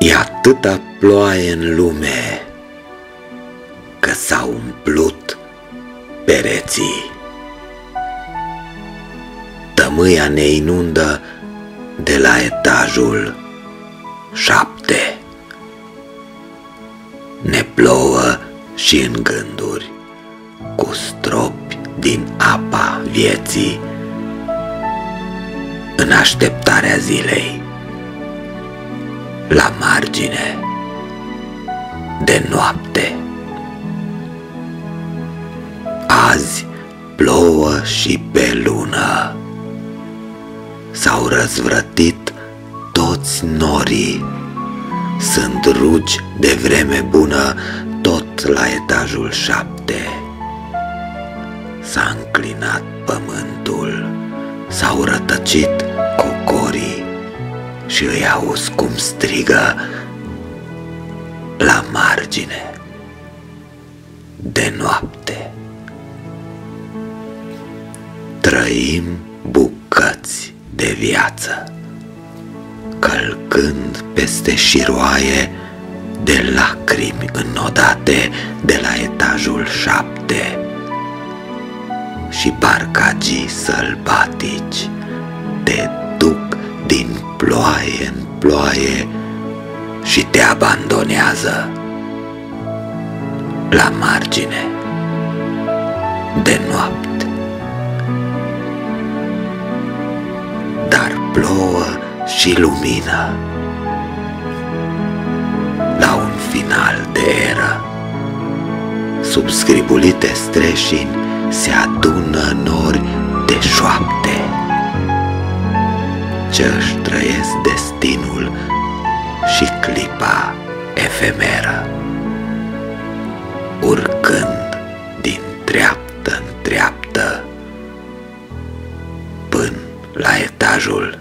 E atâta ploaie în lume că s-au umplut pereții. Tămâia ne inundă de la etajul 7. Ne plouă și în gânduri cu stropi din apa vieții, în așteptarea zilei, la margine de noapte. Azi plouă și pe lună. S-au răzvrătit toți norii. Sunt rugi de vreme bună tot la etajul 7. S-a înclinat pământul, s-au rătăcit cocorii și îi auzi cum strigă la margine de noapte. Trăim bucăți de viață, călcând peste șiroaie de lacrimi înnodate de la etajul 7. Și barcagii sălbatici te duc din ploaie în ploaie și te abandonează la margine de noapte. Dar plouă și lumină la un final de eră. Sub scribulite streșini se adună nori de șoapte ce își trăiesc destinul și clipa efemeră, urcând din treaptă în treaptă până la etajul